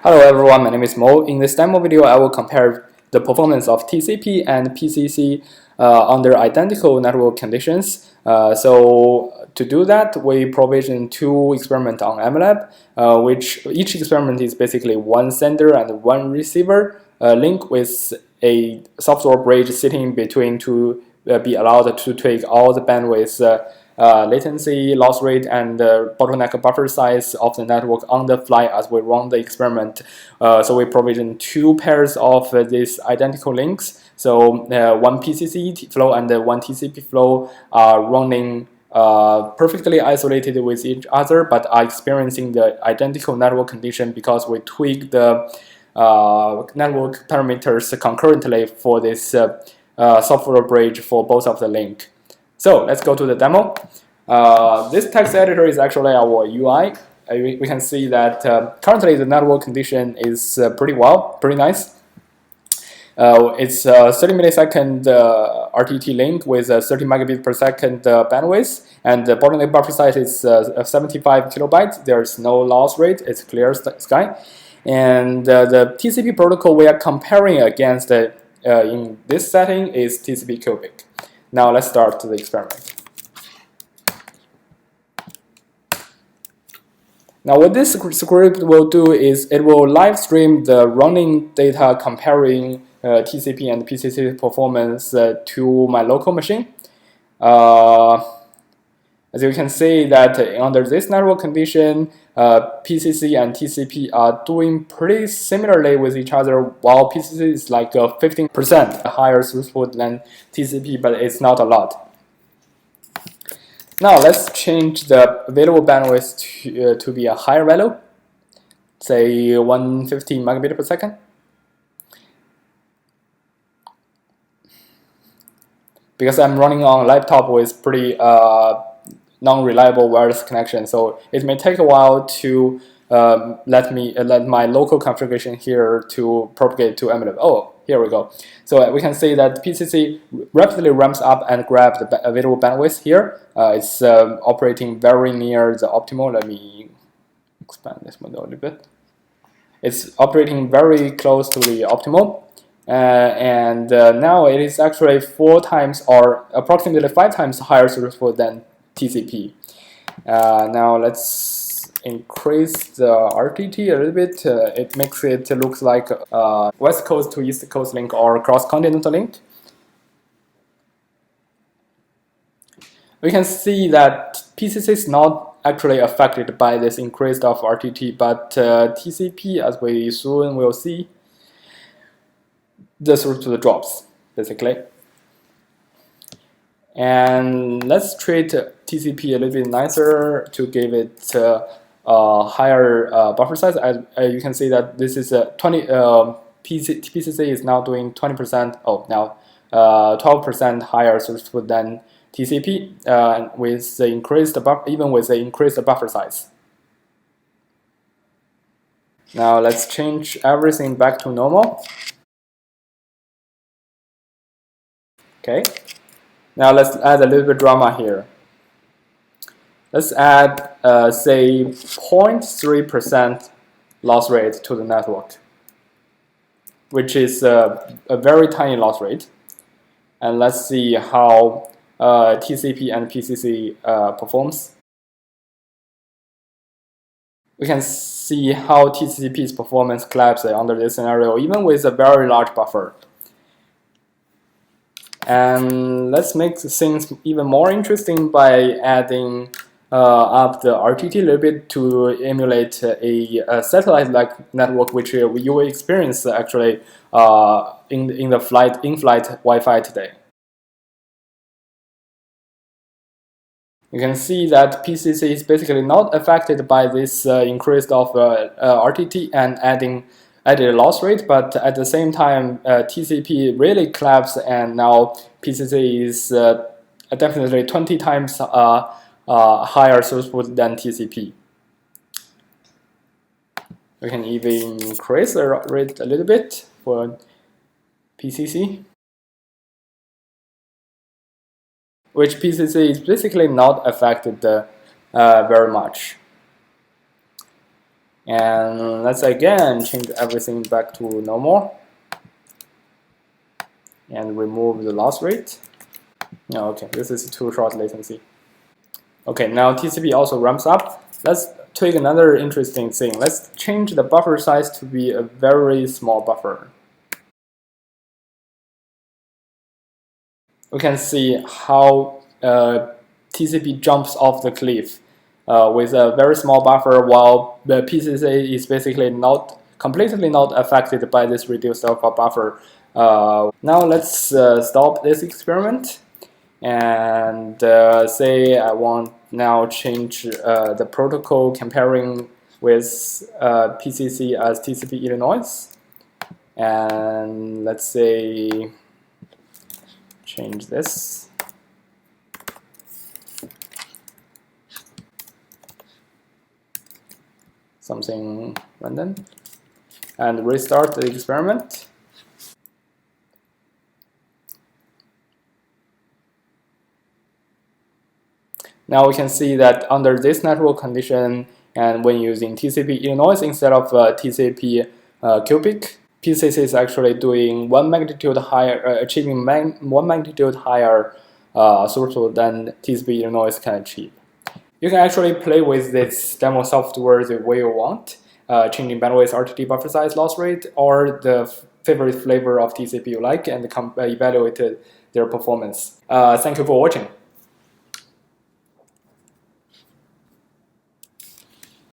Hello everyone, my name is Mo. In this demo video, I will compare the performance of TCP and PCC under identical network conditions. So to do that, we provision two experiments on MLab, which each experiment is basically one sender and one receiver link with a software bridge sitting between to be allowed to take all the bandwidth latency, loss rate, and bottleneck buffer size of the network on the fly as we run the experiment. So we provision two pairs of these identical links. So one PCC flow and one TCP flow are running perfectly isolated with each other, but are experiencing the identical network condition because we tweak the network parameters concurrently for this software bridge for both of the link. So let's go to the demo. This text editor is actually our UI. We can see that currently the network condition is pretty nice. It's a 30 millisecond RTT link with a 30 megabit per second bandwidth, and the bottleneck buffer size is 75 kilobytes. There's no loss rate. It's clear sky. And the TCP protocol we are comparing against in this setting is TCP cubic. Now let's start the experiment. Now what this script will do is it will live stream the running data comparing TCP and PCC performance to my local machine. As you can see that under this network condition, PCC and TCP are doing pretty similarly with each other, while PCC is like 15% higher throughput than TCP, but it's not a lot. Now let's change the available bandwidth to be a higher value, say 150 megabit per second. Because I'm running on a laptop with pretty non-reliable wireless connection, so it may take a while to let my local configuration here to propagate to MLab. Oh, here we go. So we can see that PCC rapidly ramps up and grabs the available bandwidth here. It's operating very near the optimal. Let me expand this window a little bit. It's operating very close to the optimal. And now it is actually 4 times or approximately 5 times higher throughput than TCP. Now let's increase the RTT a little bit. It makes it look like West Coast to East Coast link or cross-continental link. We can see that PCC is not actually affected by this increase of RTT, but TCP, as we soon will see, the throughput drops basically. And let's treat TCP a little bit nicer to give it a higher buffer size. As you can see that this is a 20. PCC is now doing 20%. Oh, now 12% higher throughput than TCP, with the increased even with the increased buffer size. Now let's change everything back to normal. Okay. Now let's add a little bit drama here. Let's add, say, 0.3% loss rate to the network, which is a very tiny loss rate. And let's see how TCP and PCC performs. We can see how TCP's performance collapses under this scenario, even with a very large buffer. And let's make things even more interesting by adding up the RTT a little bit to emulate a satellite-like network, which you will experience actually in the in-flight Wi-Fi today. You can see that PCC is basically not affected by this increase of RTT and added loss rate, but at the same time, TCP really collapsed, and now PCC is definitely 20 times higher throughput than TCP. We can even increase the rate a little bit for PCC, which PCC is basically not affected very much. And let's again change everything back to normal and remove the loss rate. No, okay, this is too short latency. Okay, now TCP also ramps up. Let's take another interesting thing. Let's change the buffer size to be a very small buffer. We can see how TCP jumps off the cliff with a very small buffer, while the PCC is basically completely not affected by this reduced alpha buffer. Now let's stop this experiment and say I want now change the protocol comparing with PCC as TCP Illinois, and let's say change this. Something random, and restart the experiment. Now we can see that under this network condition, and when using TCP Illinois instead of TCP cubic, PCC is actually doing one magnitude higher, achieving one magnitude higher throughput than TCP Illinois can achieve. You can actually play with this demo software the way you want, changing bandwidth, RTT buffer size, loss rate, or the favorite flavor of TCP you like, and evaluate their performance. Thank you for watching.